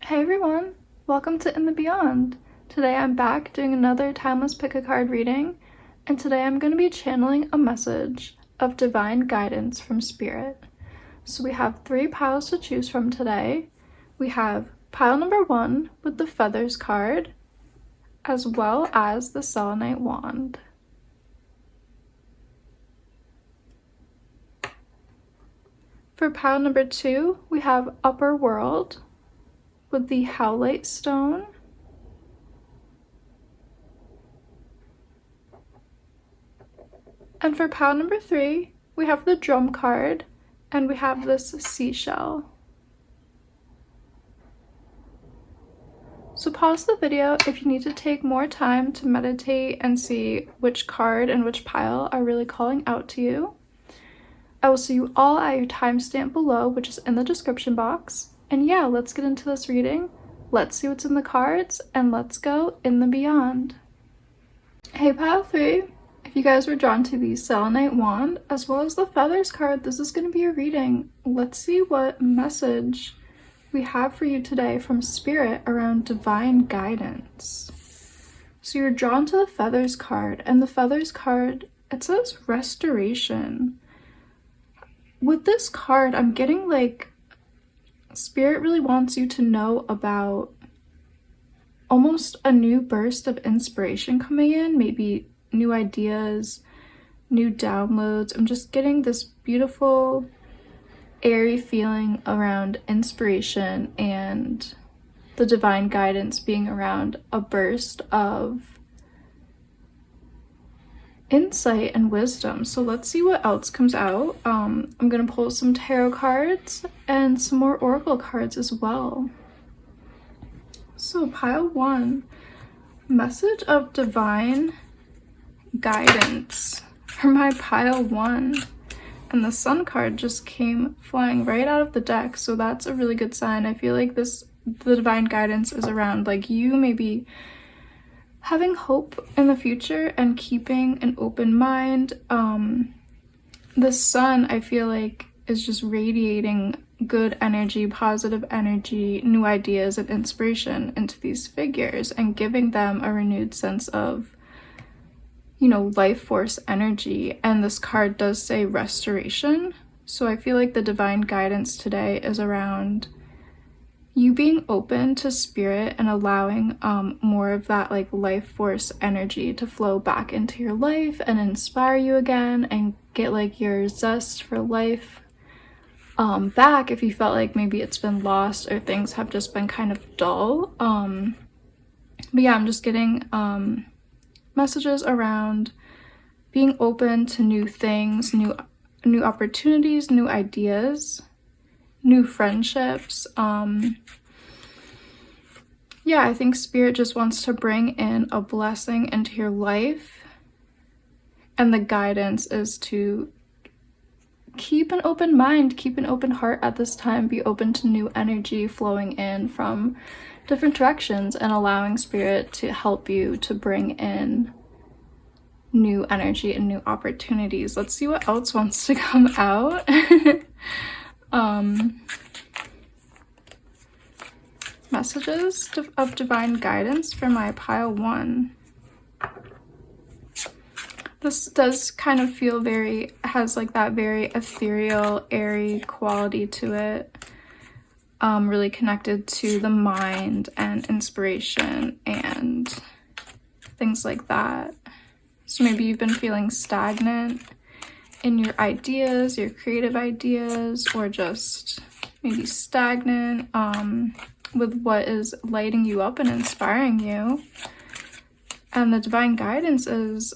Hey everyone, welcome to In the Beyond. Today I'm back doing another timeless pick a card reading, and today I'm going to be channeling a message of divine guidance from spirit. So we have 3 piles to choose from today. We have pile number 1 with the feathers card, as well as the selenite wand. For pile number 2, we have upper world with the howlite stone. And for pile number 3, we have the drum card, and we have this seashell. So pause the video if you need to take more time to meditate and see which card and which pile are really calling out to you. I will see you all at your timestamp below, which is in the description box. And yeah, let's get into this reading. Let's see what's in the cards, and let's go in the beyond. Hey pile 3, if you guys were drawn to the selenite wand as well as the feathers card, this is going to be a reading. Let's see what message we have for you today from spirit around divine guidance. So you're drawn to the feathers card, and the feathers card, it says restoration. With this card, I'm getting like spirit really wants you to know about almost a new burst of inspiration coming in, maybe new ideas, new downloads. I'm just getting this beautiful, airy feeling around inspiration and the divine guidance being around a burst of insight and wisdom. So let's see what else comes out. I'm gonna pull some tarot cards and some more oracle cards as well. So pile 1, message of divine guidance for my pile 1, and the sun card just came flying right out of the deck, so that's a really good sign. I feel like the divine guidance is around like you maybe having hope in the future and keeping an open mind. The sun, I feel like, is just radiating good energy, positive energy, new ideas and inspiration into these figures and giving them a renewed sense of, you know, life force energy. And this card does say restoration. So I feel like the divine guidance today is around you being open to spirit and allowing more of that like life force energy to flow back into your life and inspire you again and get like your zest for life back if you felt like maybe it's been lost or things have just been kind of dull. But yeah, I'm just getting messages around being open to new things, new opportunities, new ideas, new friendships. Yeah, I think spirit just wants to bring in a blessing into your life, and the guidance is to keep an open mind, keep an open heart at this time, be open to new energy flowing in from different directions and allowing spirit to help you to bring in new energy and new opportunities. Let's see what else wants to come out. Messages of divine guidance for my pile 1. This does kind of feel has like that very ethereal, airy quality to it. Really connected to the mind and inspiration and things like that. So maybe you've been feeling stagnant in your ideas, your creative ideas, or just maybe stagnant with what is lighting you up and inspiring you. And the divine guidance is,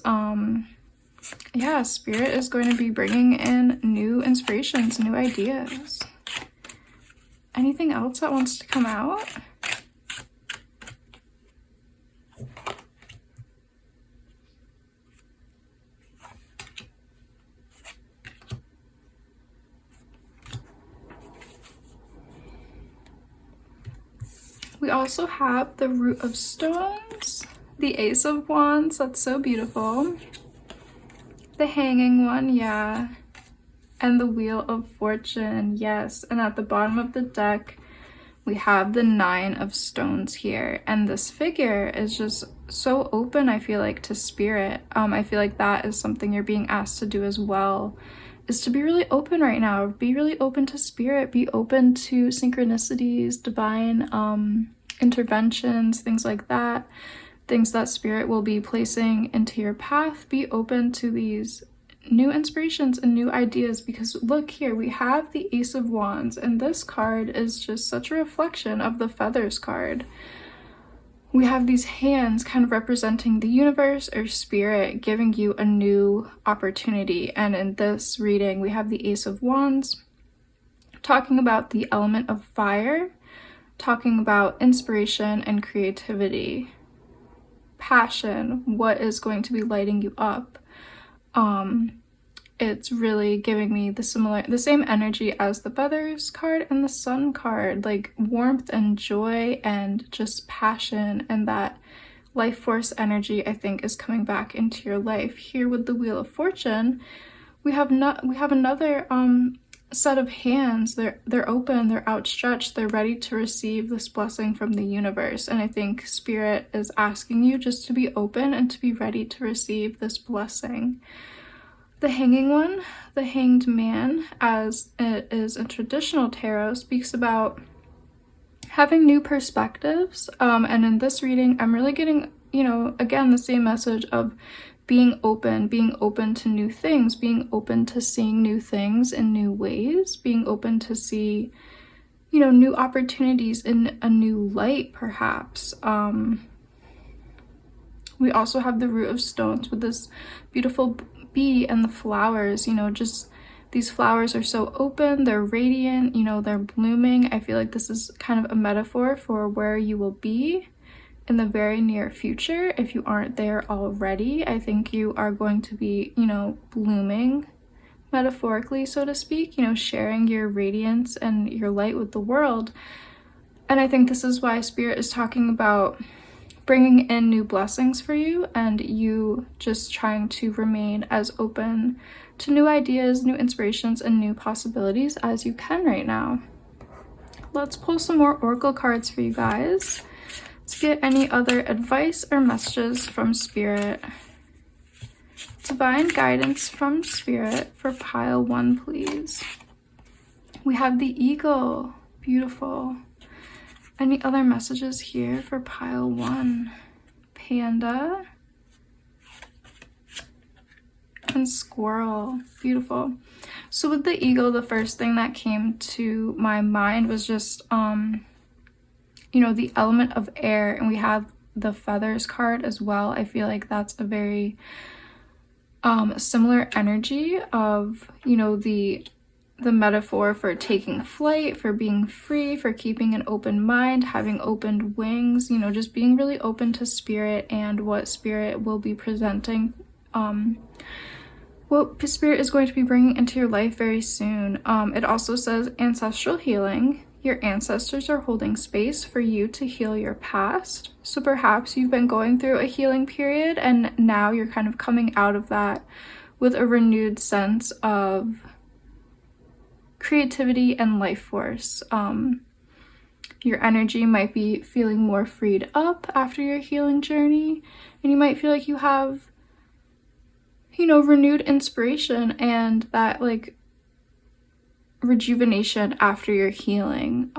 yeah, spirit is going to be bringing in new inspirations, new ideas. Anything else that wants to come out? We also have the Root of Stones, the Ace of Wands, that's so beautiful. The Hanging one, yeah. And the Wheel of Fortune, yes. And at the bottom of the deck, We have the Nine of Stones here, and this figure is just so open, I feel like, to spirit. I feel like that is something you're being asked to do as well, is to be really open right now. Be really open to spirit, be open to synchronicities, divine interventions, things like that, things that spirit will be placing into your path. Be open to these new inspirations and new ideas, because look here, we have the Ace of Wands, and this card is just such a reflection of the Feathers card. We have these hands kind of representing the universe or spirit giving you a new opportunity, and in this reading we have the Ace of Wands talking about the element of fire, talking about inspiration and creativity, passion, what is going to be lighting you up. It's really giving me the same energy as the Feathers card and the Sun card, like warmth and joy and just passion, and that life force energy I think is coming back into your life. Here with the Wheel of Fortune, we have another set of hands. They're open, they're outstretched, they're ready to receive this blessing from the universe, and I think spirit is asking you just to be open and to be ready to receive this blessing. The Hanging One, the Hanged Man, as it is in traditional tarot, speaks about having new perspectives, and in this reading I'm really getting, again, the same message of being open to new things, being open to seeing new things in new ways, being open to see, new opportunities in a new light, perhaps. We also have the Root of Stones with this beautiful bee and the flowers. Just these flowers are so open, they're radiant, they're blooming. I feel like this is kind of a metaphor for where you will be in the very near future. If you aren't there already, I think you are going to be, blooming, metaphorically, so to speak, sharing your radiance and your light with the world. And I think this is why spirit is talking about bringing in new blessings for you, and you just trying to remain as open to new ideas, new inspirations, and new possibilities as you can right now. Let's pull some more oracle cards for you guys. Let's get any other advice or messages from spirit. Divine guidance from spirit for pile 1, please. We have the Eagle. Beautiful. Any other messages here for pile 1? Panda and Squirrel. Beautiful. So with the Eagle, the first thing that came to my mind was just the element of air, and we have the Feathers card as well. I feel like that's a very similar energy of the metaphor for taking flight, for being free, for keeping an open mind, having opened wings, just being really open to spirit and what spirit will be presenting, what spirit is going to be bringing into your life very soon. It also says ancestral healing. Your ancestors are holding space for you to heal your past. So perhaps you've been going through a healing period, and now you're kind of coming out of that with a renewed sense of creativity and life force. Your energy might be feeling more freed up after your healing journey, and you might feel like you have, renewed inspiration and that rejuvenation after your healing.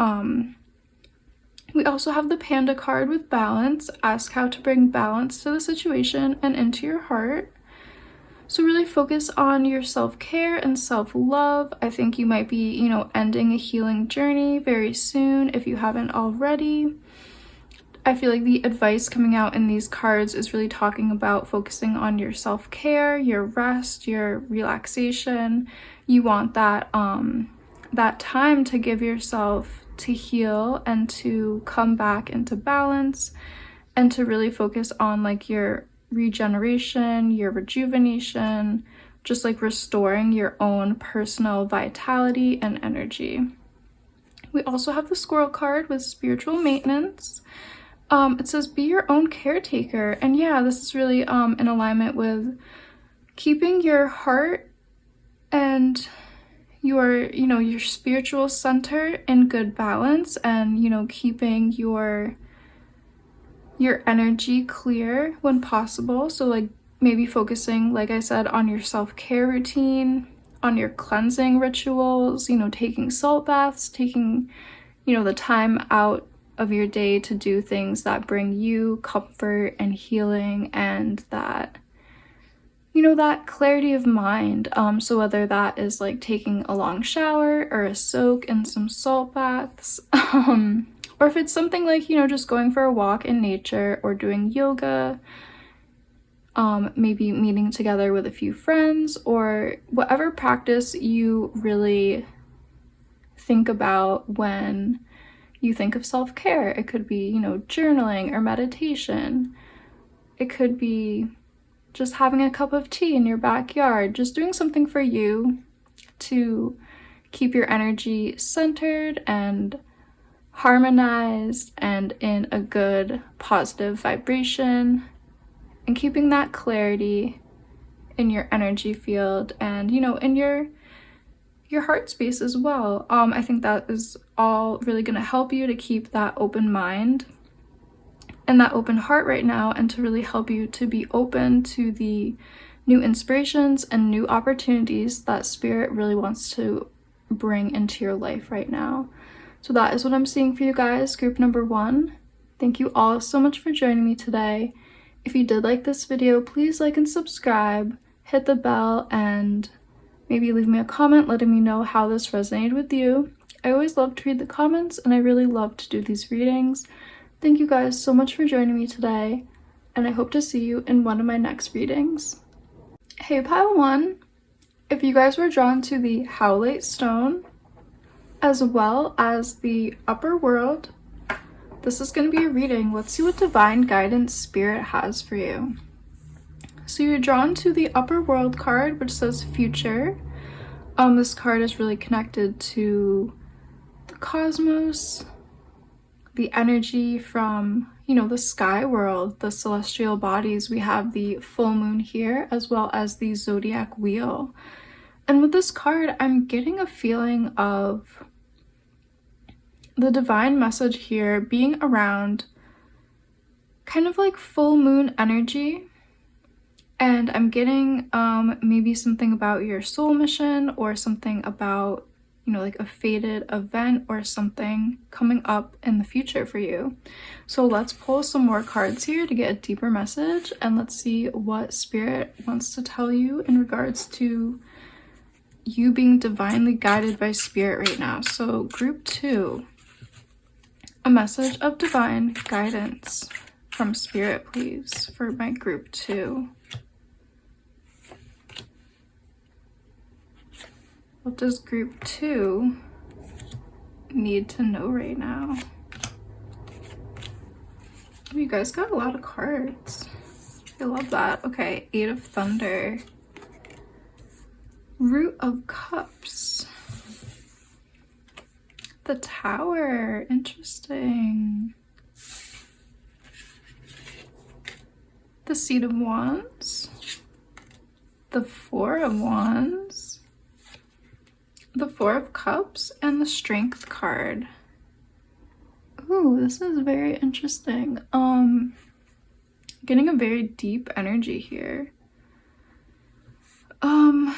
We also have the Panda card with balance. Ask how to bring balance to the situation and into your heart. So really focus on your self-care and self-love. I think you might be, ending a healing journey very soon if you haven't already. I feel like the advice coming out in these cards is really talking about focusing on your self-care, your rest, your relaxation. You want that time to give yourself to heal and to come back into balance, and to really focus on your regeneration, your rejuvenation, just restoring your own personal vitality and energy. We also have the Squirrel card with spiritual maintenance. It says be your own caretaker, and yeah, this is really in alignment with keeping your heart and your spiritual center in good balance, and keeping your energy clear when possible. So like maybe focusing, like I said, on your self-care routine, on your cleansing rituals, taking salt baths, taking the time out of your day to do things that bring you comfort and healing, and that that clarity of mind. So whether that is like taking a long shower or a soak in some salt baths, or if it's something like just going for a walk in nature or doing yoga, maybe meeting together with a few friends, or whatever practice you really think about when you think of self-care. It could be journaling or meditation. It could be just having a cup of tea in your backyard, just doing something for you to keep your energy centered and harmonized and in a good positive vibration, and keeping that clarity in your energy field and in your heart space as well. I think that is all really going to help you to keep that open mind and that open heart right now, and to really help you to be open to the new inspirations and new opportunities that Spirit really wants to bring into your life right now. So that is what I'm seeing for you guys, group number 1. Thank you all so much for joining me today. If you did like this video, please like and subscribe, hit the bell, and maybe leave me a comment letting me know how this resonated with you. I always love to read the comments, and I really love to do these readings. Thank you guys so much for joining me today, and I hope to see you in one of my next readings. Hey Pile 1, if you guys were drawn to the Howlite Stone, as well as the Upper World, this is going to be a reading. Let's see what divine guidance Spirit has for you. So you're drawn to the Upper World card, which says Future. This card is really connected to the cosmos, the energy from, the sky world, the celestial bodies. We have the full moon here, as well as the zodiac wheel. And with this card, I'm getting a feeling of the divine message here being around kind of like full moon energy. And I'm getting maybe something about your soul mission, or something about like a fated event or something coming up in the future for you. So let's pull some more cards here to get a deeper message, and let's see what Spirit wants to tell you in regards to you being divinely guided by Spirit right now. So group 2, a message of divine guidance from Spirit, please, for my group 2. What does group 2 need to know right now? Oh, you guys got a lot of cards. I love that. Okay, 8 of Thunder. Root of Cups. The Tower. Interesting. The Seat of Wands. The 4 of Wands. The 4 of Cups, and the Strength card. Ooh, this is very interesting. Getting a very deep energy here. Let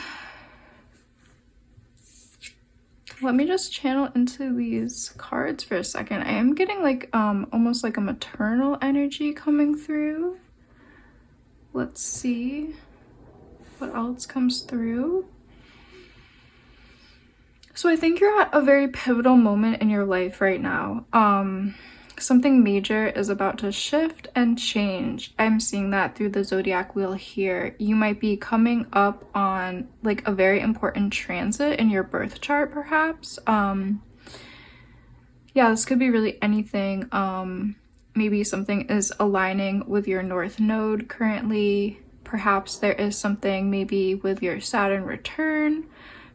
me just channel into these cards for a second. I am getting like almost like a maternal energy coming through. Let's see what else comes through. So I think you're at a very pivotal moment in your life right now. Something major is about to shift and change. I'm seeing that through the zodiac wheel here. You might be coming up on like a very important transit in your birth chart, perhaps. Yeah, this could be really anything. Maybe something is aligning with your North Node currently. Perhaps there is something maybe with your Saturn return.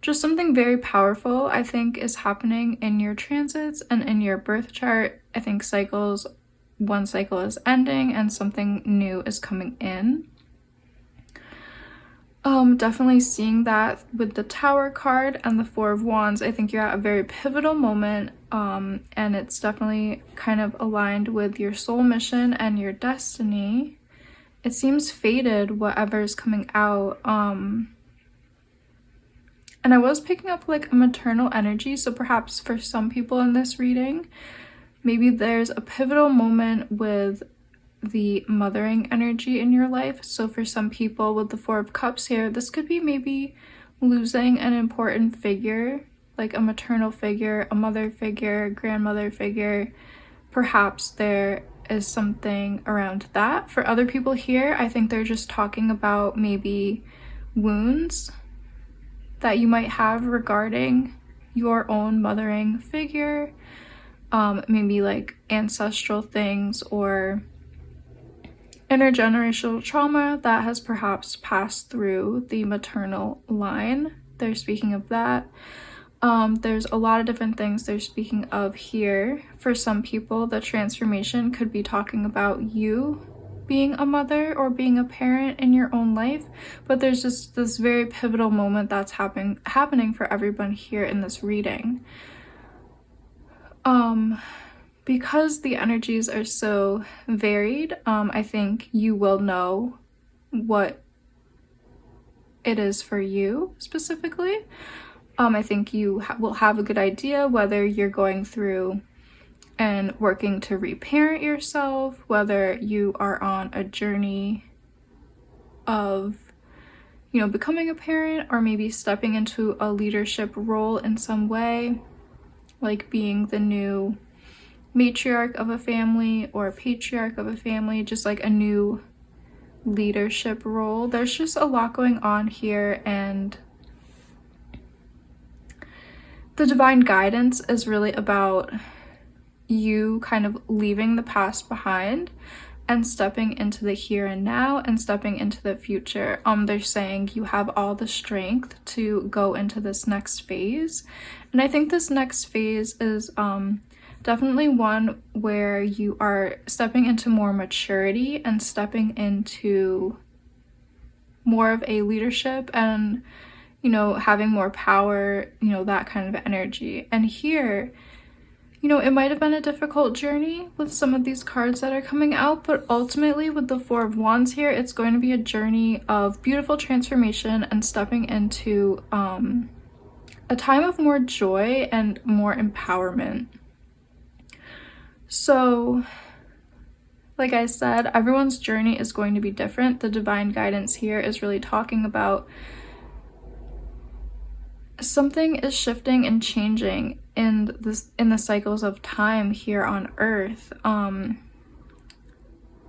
Just something very powerful, I think, is happening in your transits and in your birth chart. I think one cycle is ending and something new is coming in. Definitely seeing that with the Tower card and the Four of Wands. I think you're at a very pivotal moment, and it's definitely kind of aligned with your soul mission and your destiny. It seems fated, whatever's coming out. And I was picking up like a maternal energy, so perhaps for some people in this reading, maybe there's a pivotal moment with the mothering energy in your life. So for some people with the Four of Cups here, this could be maybe losing an important figure, like a maternal figure, a mother figure, grandmother figure. Perhaps there is something around that. For other people here, I think they're just talking about maybe wounds that you might have regarding your own mothering figure, maybe like ancestral things or intergenerational trauma that has perhaps passed through the maternal line. They're speaking of that. There's a lot of different things they're speaking of here. For some people, the transformation could be talking about you being a mother or being a parent in your own life, but there's just this very pivotal moment that's happening for everyone here in this reading. Because the energies are so varied, I think you will know what it is for you specifically. I think you will have a good idea whether you're going through and working to reparent yourself, whether you are on a journey of, you know, becoming a parent or maybe stepping into a leadership role in some way, like being the new matriarch of a family or patriarch of a family, just like a new leadership role. There's just a lot going on here, and the divine guidance is really about you kind of leaving the past behind and stepping into the here and now and stepping into the future. They're saying you have all the strength to go into this next phase. And I think this next phase is definitely one where you are stepping into more maturity and stepping into more of a leadership and, you know, having more power, you know, that kind of energy. And here, you know, it might have been a difficult journey with some of these cards that are coming out, but ultimately with the Four of Wands here, it's going to be a journey of beautiful transformation and stepping into a time of more joy and more empowerment. So, like I said, everyone's journey is going to be different. The divine guidance here is really talking about something is shifting and changing in the cycles of time here on Earth.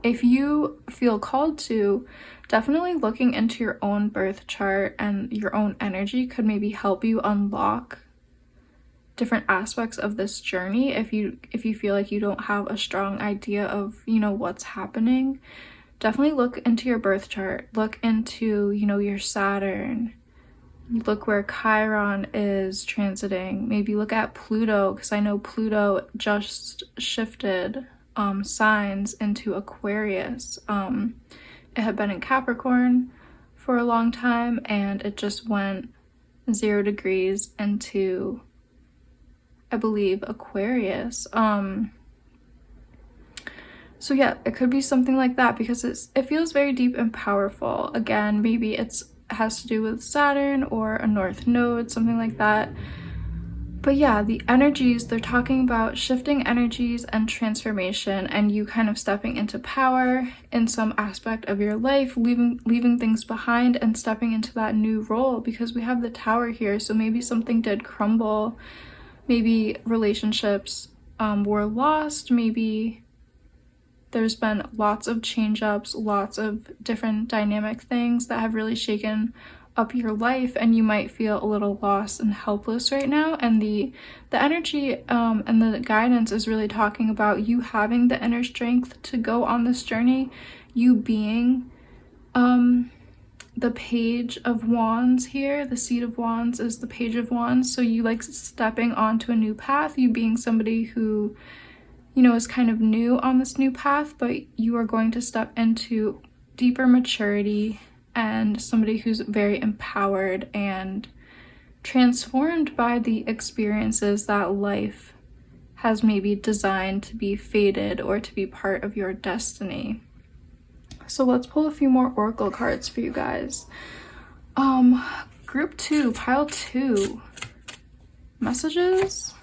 If you feel called to, definitely looking into your own birth chart and your own energy could maybe help you unlock different aspects of this journey. If you feel like you don't have a strong idea of, you know, what's happening, definitely look into your birth chart. Look into, you know, your Saturn. Look where Chiron is transiting. Maybe look at Pluto, because I know Pluto just shifted signs into Aquarius. It had been in Capricorn for a long time, and it just went 0 degrees into, I believe, Aquarius. So yeah, it could be something like that, because it feels very deep and powerful. Again, maybe it has to do with Saturn or a North Node, something like that. But yeah, the energies, they're talking about shifting energies and transformation, and you kind of stepping into power in some aspect of your life, leaving things behind and stepping into that new role, because we have the Tower here. So maybe something did crumble, maybe relationships were lost, maybe there's been lots of change-ups, lots of different dynamic things that have really shaken up your life, and you might feel a little lost and helpless right now. And the energy and the guidance is really talking about you having the inner strength to go on this journey, you being the Page of Wands here. The Seat of Wands is the Page of Wands, so you like stepping onto a new path, you being somebody who, you know, is kind of new on this new path, but you are going to step into deeper maturity and somebody who's very empowered and transformed by the experiences that life has maybe designed to be fated or to be part of your destiny. So let's pull a few more oracle cards for you guys. Group 2, pile 2. Messages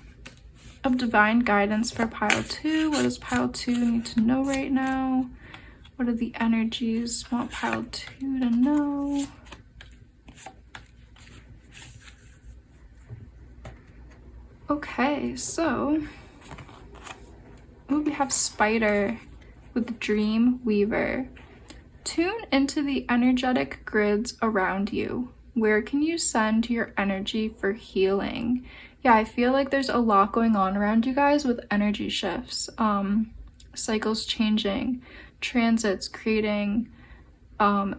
of divine guidance for pile 2. What does pile 2 need to know right now? What are the energies want pile 2 to know? Okay, so we have Spider with Dream Weaver. Tune into the energetic grids around you. Where can you send your energy for healing? Yeah, I feel like there's a lot going on around you guys with energy shifts, cycles changing, transits creating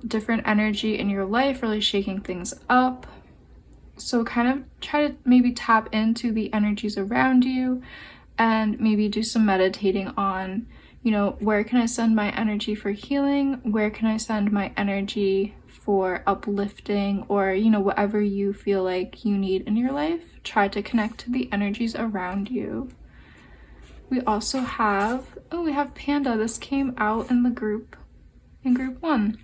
different energy in your life, really shaking things up. So kind of try to maybe tap into the energies around you and maybe do some meditating on, you know, where can I send my energy for healing? Where can I send my energy for uplifting, or, you know, whatever you feel like you need in your life? Try to connect to the energies around you. We also have, we have Panda. This came out in the group, in group 1.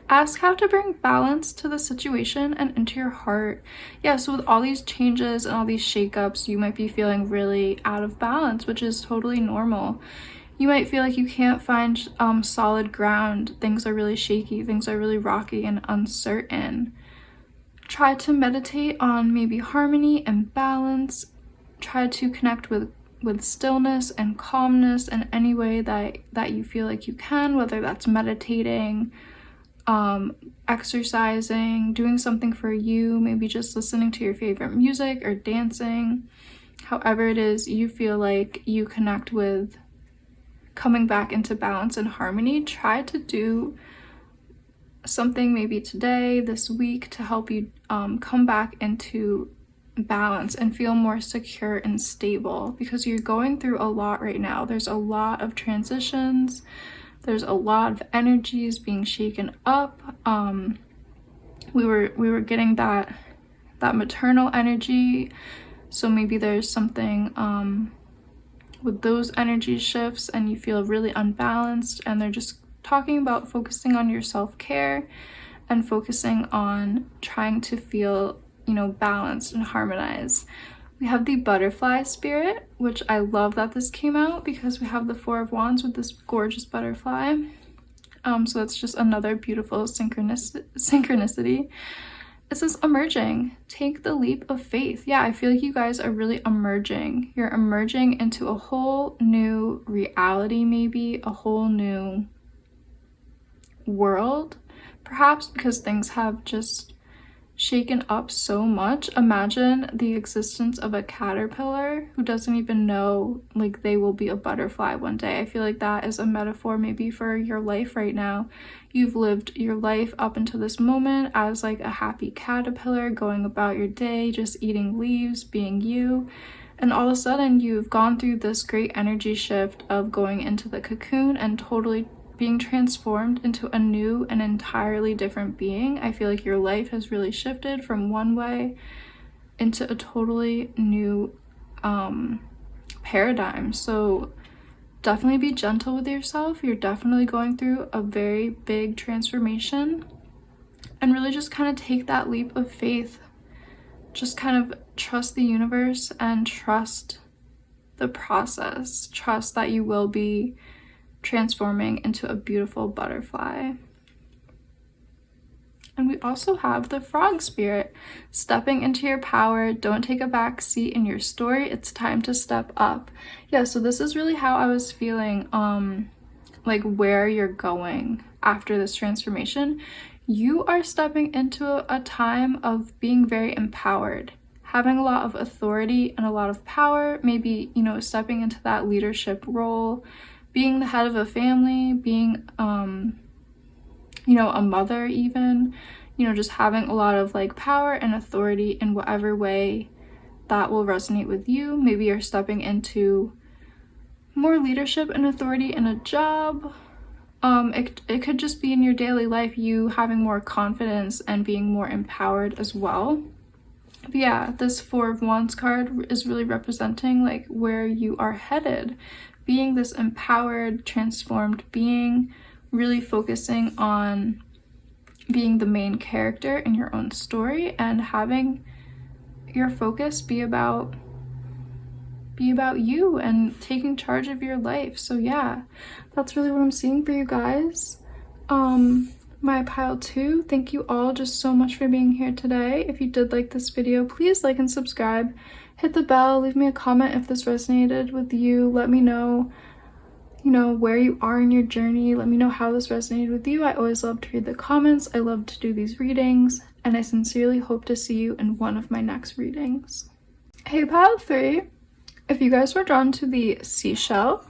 Ask how to bring balance to the situation and into your heart. Yeah, so with all these changes and all these shakeups, you might be feeling really out of balance, which is totally normal. You might feel like you can't find solid ground. Things are really shaky, things are really rocky and uncertain. Try to meditate on maybe harmony and balance. Try to connect with stillness and calmness in any way that you feel like you can, whether that's meditating, exercising, doing something for you, maybe just listening to your favorite music or dancing. However it is you feel like you connect with coming back into balance and harmony, try to do something maybe today, this week, to help you come back into balance and feel more secure and stable, because you're going through a lot right now. There's a lot of transitions, there's a lot of energies being shaken up. We were getting that maternal energy, so maybe there's something with those energy shifts and you feel really unbalanced, and they're just talking about focusing on your self-care and focusing on trying to feel, you know, balanced and harmonized. We have the butterfly spirit, which I love that this came out because we have the 4 of Wands with this gorgeous butterfly. So it's just another beautiful synchronicity. It says emerging. Take the leap of faith. Yeah, I feel like you guys are really emerging. You're emerging into a whole new reality, maybe a whole new world, perhaps, because things have just shaken up so much. Imagine the existence of a caterpillar who doesn't even know like they will be a butterfly one day. I feel like that is a metaphor maybe for your life right now. You've lived your life up until this moment as like a happy caterpillar going about your day, just eating leaves, being you, and all of a sudden you've gone through this great energy shift of going into the cocoon and totally being transformed into a new and entirely different being. I feel like your life has really shifted from one way into a totally new paradigm. So definitely be gentle with yourself. You're definitely going through a very big transformation, and really just kind of take that leap of faith. Just kind of trust the universe and trust the process. Trust that you will be transforming into a beautiful butterfly. And we also have the frog spirit, stepping into your power. Don't take a back seat in your story. It's time to step up. Yeah, so this is really how I was feeling, like where you're going after this transformation. You are stepping into a time of being very empowered, having a lot of authority and a lot of power, maybe, you know, stepping into that leadership role, being the head of a family, being, you know, a mother even, you know, just having a lot of like power and authority in whatever way that will resonate with you. Maybe you're stepping into more leadership and authority in a job. It could just be in your daily life, you having more confidence and being more empowered as well. But yeah, this Four of Wands card is really representing like where you are headed, being this empowered, transformed being, really focusing on being the main character in your own story and having your focus be about you and taking charge of your life. So yeah, that's really what I'm seeing for you guys. My pile 2, thank you all just so much for being here today. If you did like this video, please like and subscribe, hit the bell, leave me a comment if this resonated with you. Let me know, you know, where you are in your journey. Let me know how this resonated with you. I always love to read the comments. I love to do these readings, and I sincerely hope to see you in one of my next readings. Hey pile 3, if you guys were drawn to the seashell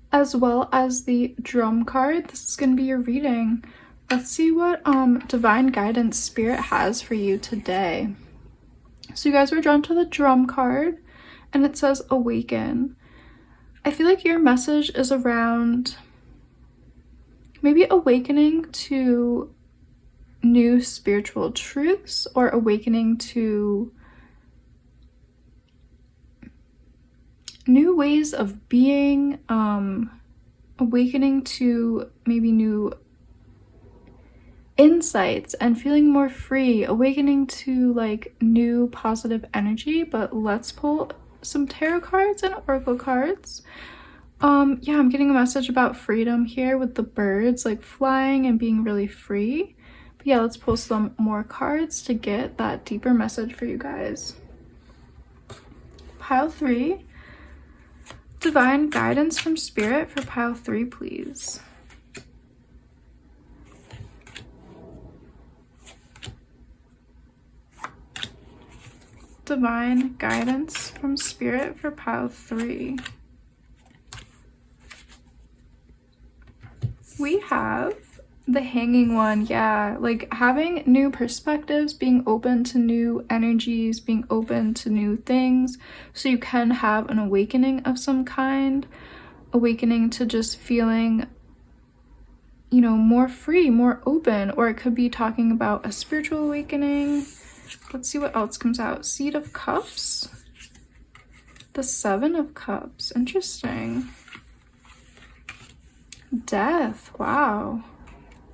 as well as the drum card, this is going to be your reading. Let's see what divine guidance spirit has for you today. So you guys were drawn to the drum card and it says awaken. I feel like your message is around maybe awakening to new spiritual truths or awakening to new ways of being, awakening to maybe new insights and feeling more free, awakening to like new positive energy. But let's pull some tarot cards and oracle cards. Yeah, I'm getting a message about freedom here with the birds like flying and being really free. But yeah, let's pull some more cards to get that deeper message for you guys. Pile 3, divine guidance from spirit for pile 3, please. Divine guidance from spirit for pile 3. We have the hanging one. Yeah, like having new perspectives, being open to new energies, being open to new things, so you can have an awakening of some kind, awakening to just feeling, you know, more free, more open. Or it could be talking about a spiritual awakening. Let's see what else comes out. Seed of Cups, the Seven of Cups, interesting. Death, wow.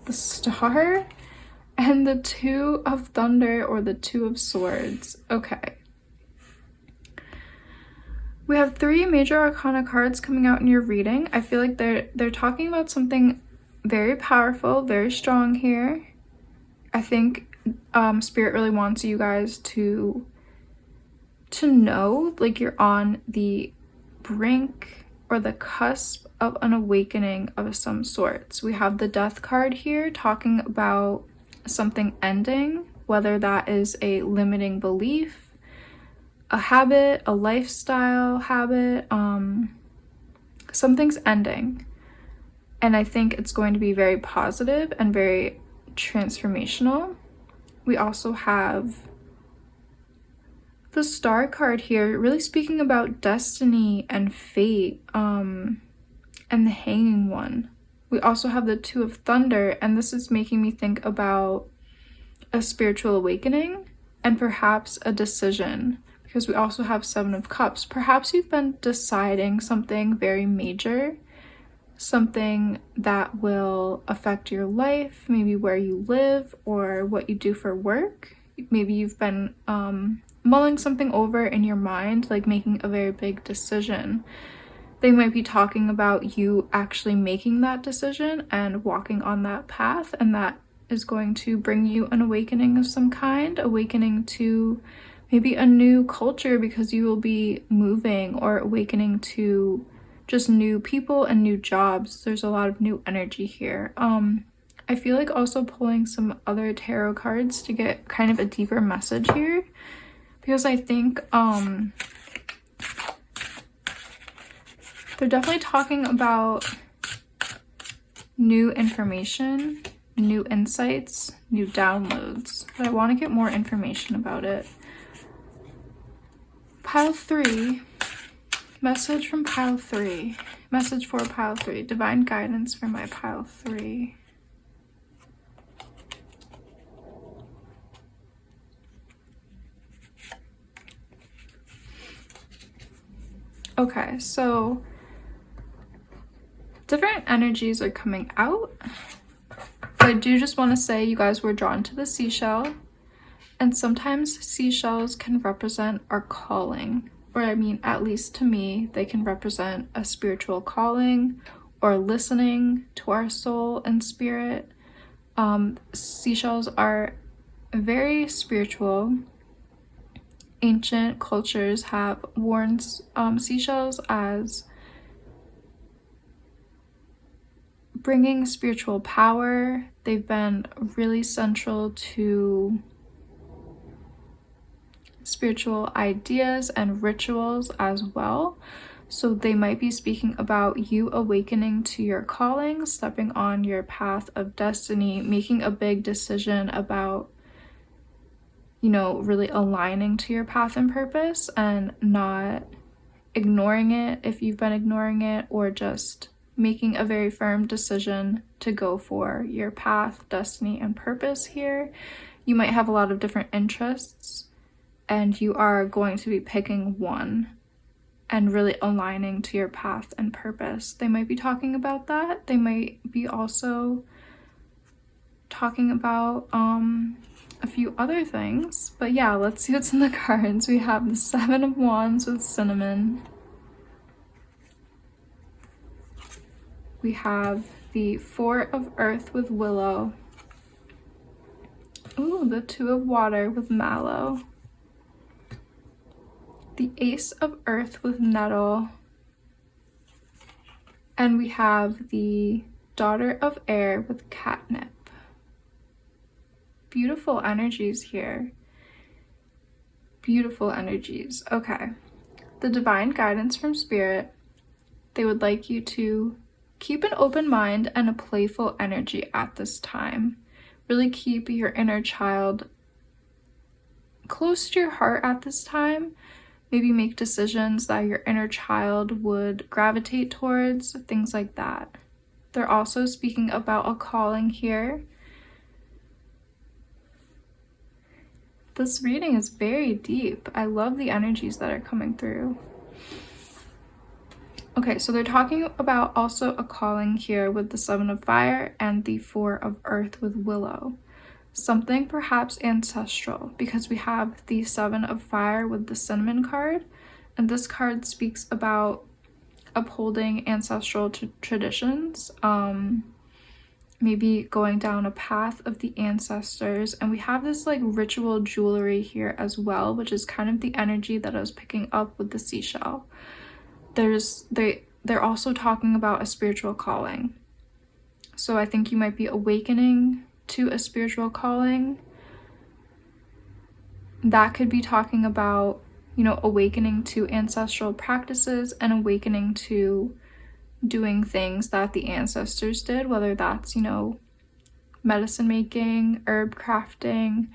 The Star, and the Two of Thunder or the Two of Swords. Okay. We have 3 major arcana cards coming out in your reading. I feel like they're talking about something very powerful, very strong here. I think spirit really wants you guys to know like you're on the brink or the cusp of an awakening of some sorts. We have the Death card here talking about something ending, whether that is a limiting belief, a habit, a lifestyle habit, something's ending. And I think it's going to be very positive and very transformational. We also have the Star card here, really speaking about destiny and fate, and the Hanging one. We also have the Two of Thunder, and this is making me think about a spiritual awakening and perhaps a decision, because we also have Seven of Cups. Perhaps you've been deciding something very major, something that will affect your life, maybe where you live or what you do for work. Maybe you've been mulling something over in your mind, like making a very big decision. They might be talking about you actually making that decision and walking on that path, and that is going to bring you an awakening of some kind, awakening to maybe a new culture because you will be moving, or awakening to just new people and new jobs. There's a lot of new energy here. I feel like also pulling some other tarot cards to get kind of a deeper message here, because I think they're definitely talking about new information, new insights, new downloads, but I want to get more information about it. Pile 3, message from pile 3. Message for pile 3. Divine guidance for my pile 3. Okay, so different energies are coming out. But I do just want to say you guys were drawn to the seashell. And sometimes seashells can represent our calling. Or I mean, at least to me, they can represent a spiritual calling or listening to our soul and spirit. Seashells are very spiritual. Ancient cultures have worn seashells as bringing spiritual power. They've been really central to spiritual ideas and rituals as well. So they might be speaking about you awakening to your calling, stepping on your path of destiny, making a big decision about, you know, really aligning to your path and purpose and not ignoring it if you've been ignoring it, or just making a very firm decision to go for your path, destiny, and purpose here. You might have a lot of different interests, and you are going to be picking one and really aligning to your path and purpose. They might be talking about that. They might be also talking about a few other things. But yeah, let's see what's in the cards. We have the 7 of Wands with cinnamon. We have the 4 of Earth with willow. Ooh, the 2 of Water with mallow. The Ace of Earth with nettle. And we have the Daughter of Air with catnip. Beautiful energies here. Beautiful energies. Okay. The divine guidance from Spirit. They would like you to keep an open mind and a playful energy at this time. Really keep your inner child close to your heart at this time. Maybe make decisions that your inner child would gravitate towards, things like that. They're also speaking about a calling here. This reading is very deep. I love the energies that are coming through. Okay, so they're talking about also a calling here with the 7 of Fire and the 4 of Earth with willow. Something perhaps ancestral, because we have the 7 of Fire with the cinnamon card, and this card speaks about upholding ancestral traditions, maybe going down a path of the ancestors. And we have this like ritual jewelry here as well, which is kind of the energy that I was picking up with the seashell. They're also talking about a spiritual calling. So I think you might be awakening to a spiritual calling. That could be talking about, you know, awakening to ancestral practices and awakening to doing things that the ancestors did, whether that's, you know, medicine making, herb crafting,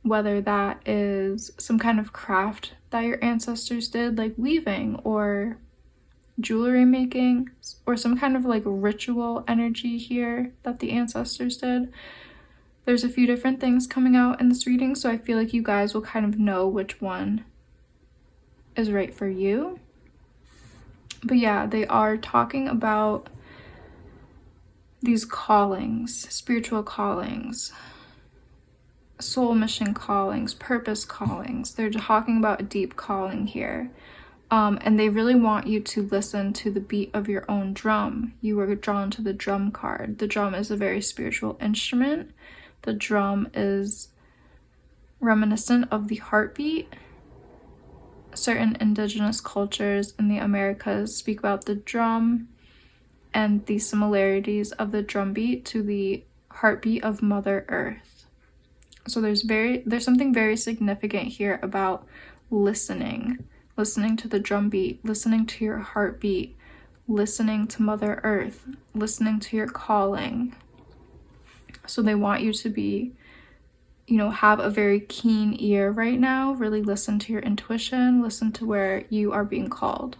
whether that is some kind of craft that your ancestors did, like weaving or jewelry making, or some kind of like ritual energy here that the ancestors did. There's a few different things coming out in this reading, so I feel like you guys will kind of know which one is right for you. But yeah, they are talking about these callings, spiritual callings, soul mission callings, purpose callings. They're talking about a deep calling here. And they really want you to listen to the beat of your own drum. You were drawn to the drum card. The drum is a very spiritual instrument. The drum is reminiscent of the heartbeat. Certain indigenous cultures in the Americas speak about the drum and the similarities of the drum beat to the heartbeat of Mother Earth. So there's something very significant here about listening to the drum beat, listening to your heartbeat, listening to Mother Earth, listening to your calling. So they want you to be, you know, have a very keen ear right now, really listen to your intuition, listen to where you are being called.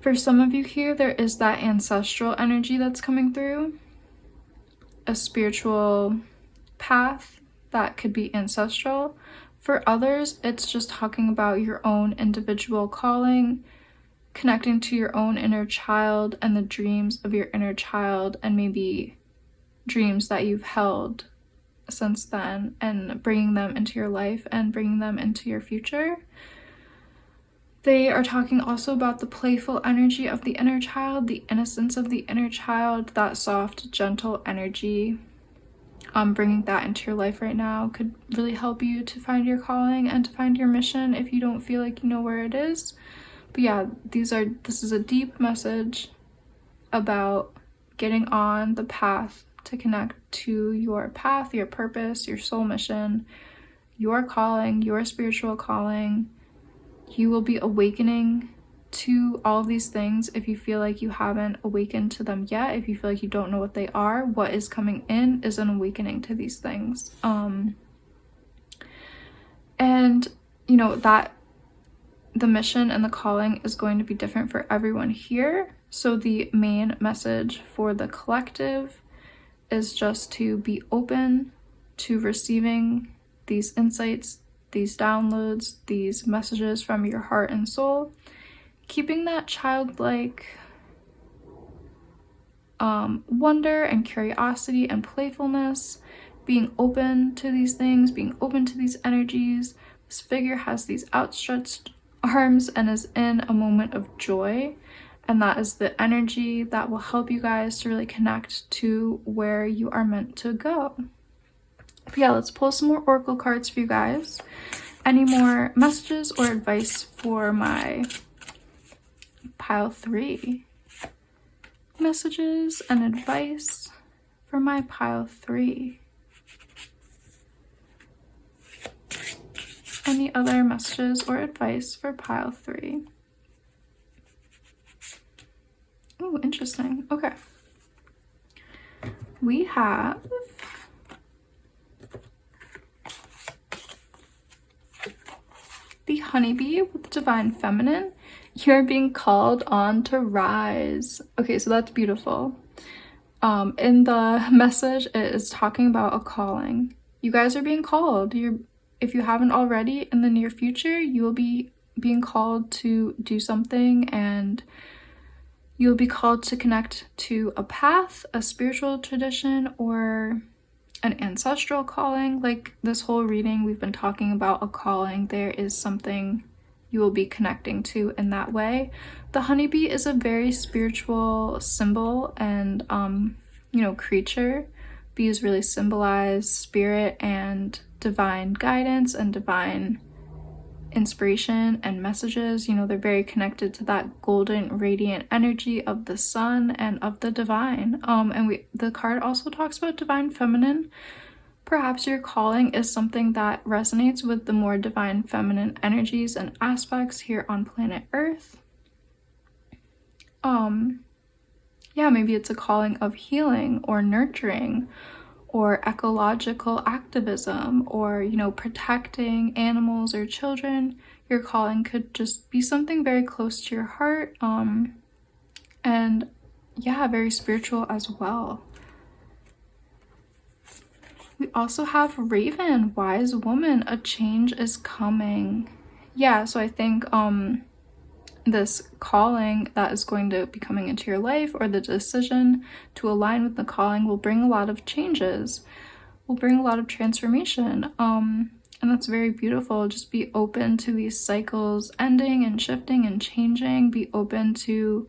For some of you here, there is that ancestral energy that's coming through, a spiritual path that could be ancestral. For others, it's just talking about your own individual calling, connecting to your own inner child and the dreams of your inner child, and maybe dreams that you've held since then, and bringing them into your life and bringing them into your future. They are talking also about the playful energy of the inner child, the innocence of the inner child, that soft, gentle energy. Bringing that into your life right now could really help you to find your calling and to find your mission if you don't feel like you know where it is. But yeah, this is a deep message about getting on the path to connect to your path, your purpose, your soul mission, your calling, your spiritual calling. You will be awakening to all of these things if you feel like you haven't awakened to them yet. If you feel like you don't know what they are, what is coming in is an awakening to these things. And you know that the mission and the calling is going to be different for everyone here. So the main message for the collective is just to be open to receiving these insights, these downloads, these messages from your heart and soul, keeping that childlike wonder and curiosity and playfulness, being open to these things, being open to these energies. This figure has these outstretched arms and is in a moment of joy, and that is the energy that will help you guys to really connect to where you are meant to go. But yeah, let's pull some more oracle cards for you guys. Any more messages or advice for my pile 3? Messages and advice for my pile 3. Any other messages or advice for pile 3? Oh, interesting. Okay. We have the honeybee with divine feminine. You're being called on to rise. Okay, so that's beautiful. In the message, it is talking about a calling. You guys are being called. If you haven't already, in the near future, you will be being called to do something, and you'll be called to connect to a path, a spiritual tradition, or an ancestral calling. Like this whole reading, we've been talking about a calling. There is something you will be connecting to in that way. The honeybee is a very spiritual symbol and creature. Bees really symbolize spirit and divine guidance and divine inspiration and messages. They're very connected to that golden radiant energy of the sun and of the divine. And the card also talks about divine feminine. Perhaps your calling is something that resonates with the more divine feminine energies and aspects here on planet Earth. Yeah, maybe it's a calling of healing or nurturing or ecological activism, or protecting animals or children. Your calling could just be something very close to your heart, and yeah, very spiritual as well. We also have Raven, wise woman, a change is coming. Yeah, so I think this calling that is going to be coming into your life, or the decision to align with the calling, will bring a lot of changes, will bring a lot of transformation, and that's very beautiful. Just be open to these cycles ending and shifting and changing. Be open to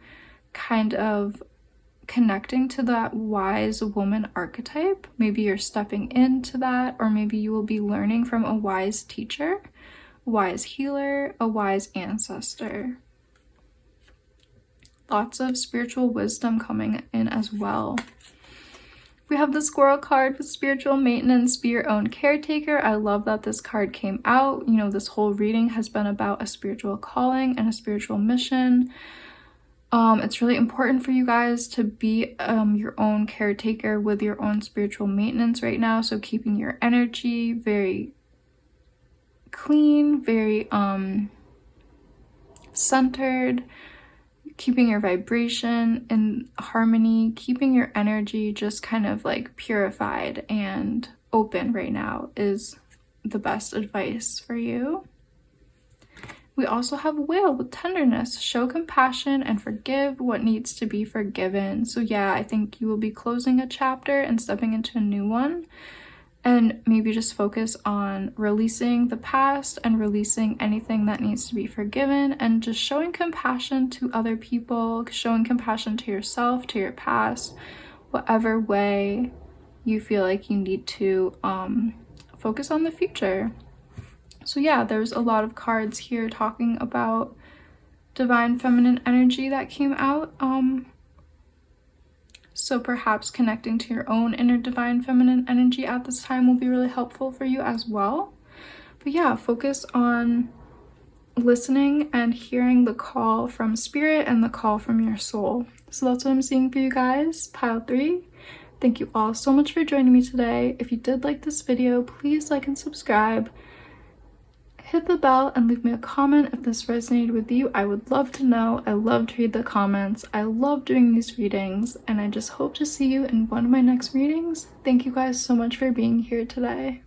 kind of connecting to that wise woman archetype. Maybe you're stepping into that, or maybe you will be learning from a wise teacher, a wise healer, a wise ancestor. Lots of spiritual wisdom coming in as well. We have the squirrel card with spiritual maintenance, be your own caretaker. I love that this card came out. This whole reading has been about a spiritual calling and a spiritual mission. It's really important for you guys to be your own caretaker with your own spiritual maintenance right now. So keeping your energy very clean, very centered, keeping your vibration in harmony, keeping your energy just kind of like purified and open right now is the best advice for you. We also have Whale with tenderness. Show compassion and forgive what needs to be forgiven. So yeah, I think you will be closing a chapter and stepping into a new one. And maybe just focus on releasing the past and releasing anything that needs to be forgiven, and just showing compassion to other people, showing compassion to yourself, to your past, whatever way you feel like you need to focus on the future. So yeah, there's a lot of cards here talking about divine feminine energy that came out. So perhaps connecting to your own inner divine feminine energy at this time will be really helpful for you as well. But yeah, focus on listening and hearing the call from spirit and the call from your soul. So that's what I'm seeing for you guys, pile 3. Thank you all so much for joining me today. If you did like this video, please like and subscribe. Hit the bell and leave me a comment if this resonated with you. I would love to know. I love to read the comments. I love doing these readings, and I just hope to see you in one of my next readings. Thank you guys so much for being here today.